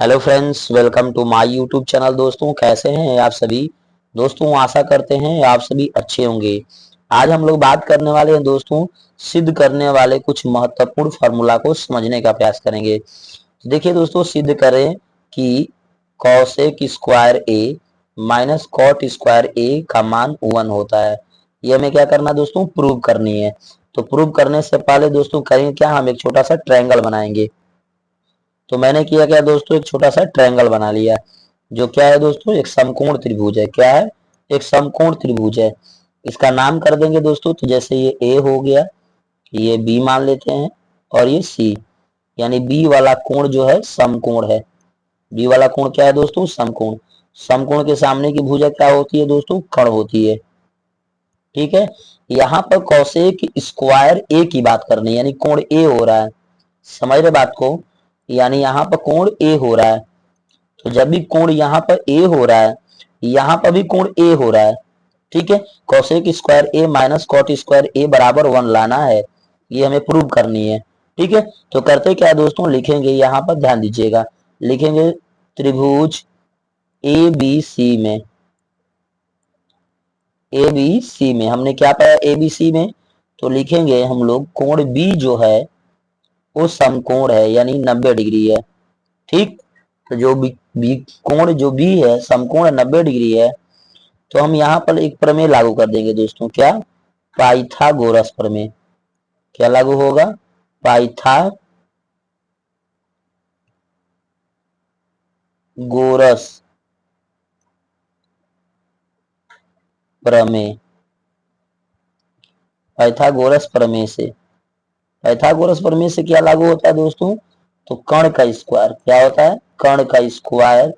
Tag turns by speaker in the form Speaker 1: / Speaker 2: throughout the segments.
Speaker 1: Hello friends, welcome to my YouTube channel. दोस्तों, कैसे हैं आप सभी। दोस्तों, आशा करते हैं आप सभी अच्छे होंगे। आज हम लोग बात करने वाले हैं दोस्तों, सिद्ध करने वाले कुछ महत्वपूर्ण फार्मूला को समझने का प्रयास करेंगे। देखिए दोस्तों, सिद्ध करें कि कॉसेक स्क्वायर ए माइनस कॉट स्क्वायर ए का मान 1 होता है। ये हमें क्या करना है दोस्तों, प्रूव करनी है। तो प्रूव करने से पहले दोस्तों करेंगे क्या, हम एक छोटा सा ट्रायंगल बनाएंगे। तो मैंने किया क्या दोस्तों, एक छोटा सा ट्रायंगल बना लिया, जो क्या है दोस्तों, एक समकोण त्रिभुज है। क्या है? एक समकोण त्रिभुज है। इसका नाम कर देंगे दोस्तों, तो जैसे ये ए हो गया, ये बी मान लेते हैं, और ये सी, यानी बी वाला कोण जो है समकोण है। बी वाला कोण क्या है दोस्तों, समकोण। समकोण के सामने की भुजा क्या होती है दोस्तों, कर्ण होती है। ठीक है। यहाँ पर कौसेक स्क्वायर ए की बात करनी है, यानी कोण ए हो रहा है। समझ रहे बात को, यानी यहाँ पर कोण ए हो रहा है। तो जब भी कोण यहाँ पर ए हो रहा है, यहाँ पर भी कोण ए हो रहा है। ठीक है। कौसेक स्क्वायर ए माइनस कॉट स्क्वायर ए बराबर 1 लाना है, ये हमें प्रूव करनी है। ठीक है। तो करते क्या दोस्तों, लिखेंगे यहाँ पर, ध्यान दीजिएगा, लिखेंगे त्रिभुज ए बी सी में। ए बी सी में हमने क्या पाया, ए बी सी में, तो लिखेंगे हम लोग कोण बी जो है वो समकोण है, यानी 90 डिग्री है। ठीक। तो जो बी कोण जो बी है समकोण 90 डिग्री है, तो हम यहाँ पर एक प्रमेय लागू कर देंगे दोस्तों। क्या? पाइथागोरस प्रमेय। क्या लागू होगा? पाइथागोरस प्रमेय। पाइथागोरस प्रमेय से, पाइथागोरस प्रमेय से क्या लागू होता है दोस्तों, तो कर्ण का स्क्वायर क्या होता है, कर्ण का स्क्वायर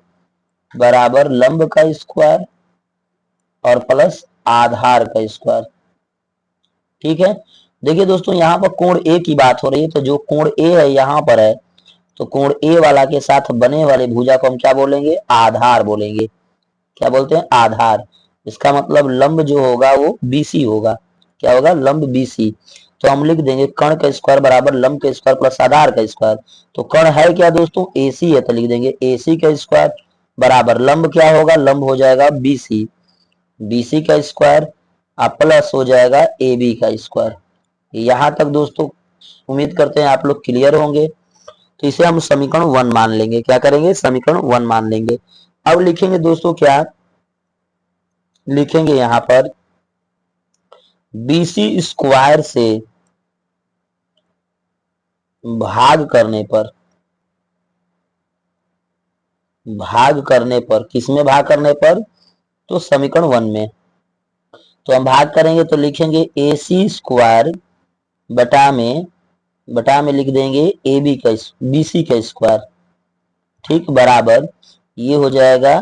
Speaker 1: बराबर लंब का स्क्वायर और प्लस आधार का स्क्वायर। ठीक है। देखिए दोस्तों, यहाँ पर कोण ए की बात हो रही है, तो जो कोण ए है यहाँ पर है, तो कोण ए वाला के साथ बने वाले भुजा को हम क्या बोलेंगे, आधार बोलेंगे। क्या बोलते हैं, आधार। इसका मतलब लंब जो होगा वो बीसी होगा। क्या होगा, लंब बीसी। तो हम लिख देंगे कर्ण का स्क्वायर बराबर लंब का स्क्वायर प्लस आधार का स्क्वायर। तो कर्ण है क्या दोस्तों, एसी है, तो लिख देंगे एसी का स्क्वायर बराबर लंब क्या होगा, लंब हो जाएगा बीसी, बीसी का स्क्वायर अब प्लस हो जाएगा ए बी का स्क्वायर। यहां तक दोस्तों उम्मीद करते हैं आप लोग क्लियर होंगे। तो इसे हम समीकरण 1 मान लेंगे। क्या करेंगे, समीकरण 1 मान लेंगे। अब लिखेंगे दोस्तों, क्या लिखेंगे यहां पर, बीसी स्क्वायर से भाग करने पर, भाग करने पर, किसमें भाग करने पर, तो समीकरण 1 में। तो हम भाग करेंगे तो लिखेंगे ए सी स्क्वायर बटा में लिख देंगे ए बी का, बी सी का स्क्वायर। ठीक, बराबर ये हो जाएगा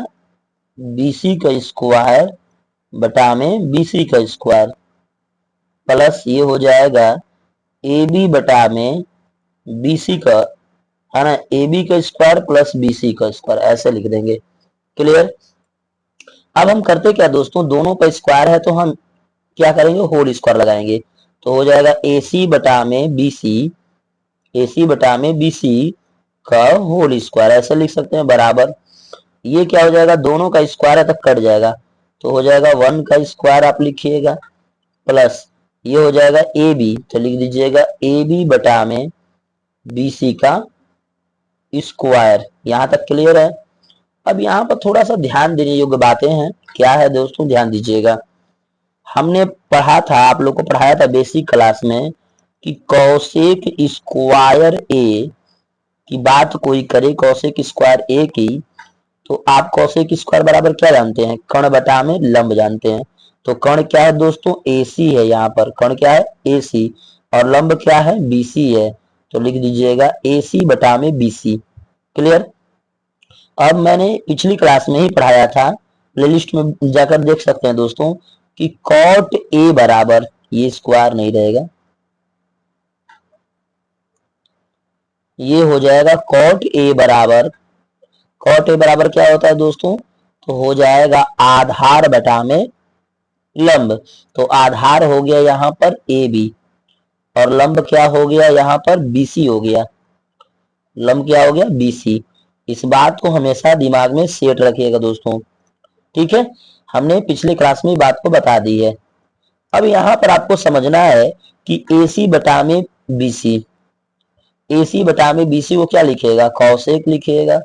Speaker 1: बी सी का स्क्वायर बटा में बी सी का स्क्वायर प्लस ये हो जाएगा ए बी बटा में बी सी का, है ना, ए बी का स्क्वायर प्लस बी सी का स्क्वायर, ऐसे लिख देंगे। क्लियर। अब हम करते क्या दोस्तों, दोनों का स्क्वायर है तो हम क्या करेंगे, होल स्क्वायर लगाएंगे। तो हो जाएगा ए सी बटा में बी सी, ए सी बटा में बी सी का होल स्क्वायर, ऐसे लिख सकते हैं, बराबर ये क्या हो जाएगा, दोनों का स्क्वायर है तो कट जाएगा, तो हो जाएगा 1 का स्क्वायर आप लिखिएगा प्लस ये हो जाएगा ए बी, तो लिख दीजिएगा ए बी बटा में बी सी का स्क्वायर। यहां तक क्लियर है। अब यहाँ पर थोड़ा सा ध्यान देने योग्य बातें हैं। क्या है दोस्तों, ध्यान दीजिएगा। हमने पढ़ा था, आप लोग को पढ़ाया था बेसिक क्लास में, कि कौसेक स्क्वायर ए की बात कोई करे, कौसेक स्क्वायर ए की, तो आप कौसेक स्क्वायर बराबर क्या जानते हैं, कर्ण बटा में लंब जानते हैं। तो कर्ण क्या है दोस्तों, एसी है, यहाँ पर कर्ण क्या है, एसी, और लंब क्या है, बीसी है। तो लिख दीजिएगा एसी बटा में बीसी। क्लियर। अब मैंने पिछली क्लास में ही पढ़ाया था, प्लेलिस्ट में जाकर देख सकते हैं दोस्तों, कि कॉट ए बराबर, ये स्क्वायर नहीं रहेगा, ये हो जाएगा कॉट ए बराबर, कॉट ए बराबर क्या होता है दोस्तों, तो हो जाएगा आधार बटा में लंब। तो आधार हो गया यहाँ पर ए बी, और लंब क्या हो गया यहाँ पर बीसी हो गया, लंब क्या हो गया, बीसी। इस बात को हमेशा दिमाग में सेट रखिएगा दोस्तों, ठीक है। हमने पिछले क्लास में बात को बता दी है। अब यहां पर आपको समझना है कि AC बटा में BC, AC बटा में BC को क्या लिखेगा, कौसेक लिखिएगा।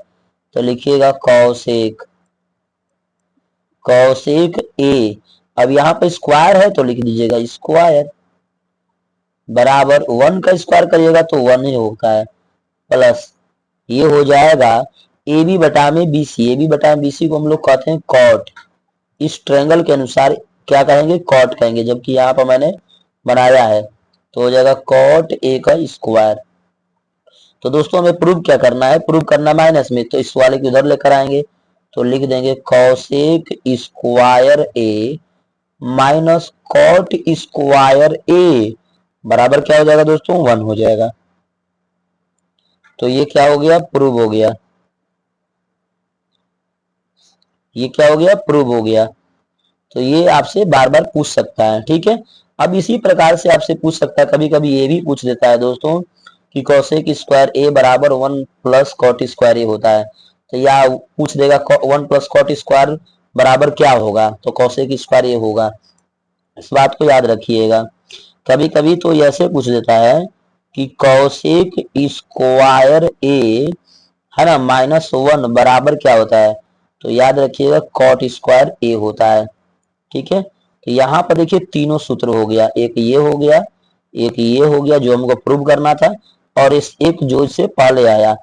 Speaker 1: तो लिखिएगा कौसेक, कौसेक A। अब यहाँ पे स्क्वायर है तो लिख दीजिएगा स्क्वायर, बराबर 1 का स्क्वायर करिएगा तो 1 ही होता है, प्लस ये हो जाएगा AB बटा में BC। AB बटा में BC को हम लोग कहते हैं कॉट। इस ट्रायंगल के अनुसार क्या कहेंगे, कॉट कहेंगे, जबकि यहाँ पर मैंने बनाया है तो हो जाएगा कॉट A का स्क्वायर। तो दोस्तों हमें प्रूव क्या करना है, प्रूव करना माइनस में, तो इस वाले को उधर लेकर आएंगे तो लिख देंगे cosec square A minus cot square A बराबर क्या हो जाएगा दोस्तों, 1 हो जाएगा। तो ये क्या हो गया, प्रूव हो गया। ये क्या हो गया, प्रूव हो गया। तो ये आपसे बार बार पूछ सकता है, ठीक है। अब इसी प्रकार से आपसे पूछ सकता है, कभी कभी ये भी पूछ देता है दोस्तों कि कौसेक स्क्वायर A बराबर 1 प्लस कॉट स्क्वायर A होता है। तो या पूछ देगा 1 प्लस कॉट स्क्वायर बराबर क्या होगा, तो कौसेक स्क्वायर A होगा। इस बात को याद रखिएगा। कभी कभी तो ऐसे पूछ देता है कि कौसेक स्क्वायर A है ना -1 बराबर क्या होता है, तो याद रखिएगा कॉट स्क्वायर A होता है, ठीक है। तो यहाँ पर देखिए तीनों सूत्र हो गया, एक ये हो गया, एक ये हो गया जो हमको प्रूव करना था, और इस एक जो इससे पहले आया।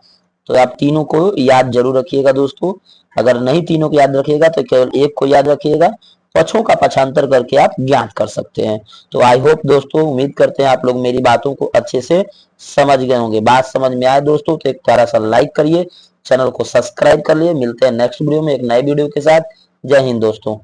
Speaker 1: तो आप तीनों को याद जरूर रखिएगा दोस्तों। अगर नहीं तीनों को याद रखिएगा तो केवल एक को याद रखिएगा, पक्षों का पक्षांतर करके आप ज्ञात कर सकते हैं। तो आई होप दोस्तों, उम्मीद करते हैं आप लोग मेरी बातों को अच्छे से समझ गए होंगे। बात समझ में आए दोस्तों तो एक प्यारा सा लाइक करिए, चैनल को सब्सक्राइब कर लिए। मिलते हैं नेक्स्ट वीडियो में एक नए वीडियो के साथ। जय हिंद दोस्तों।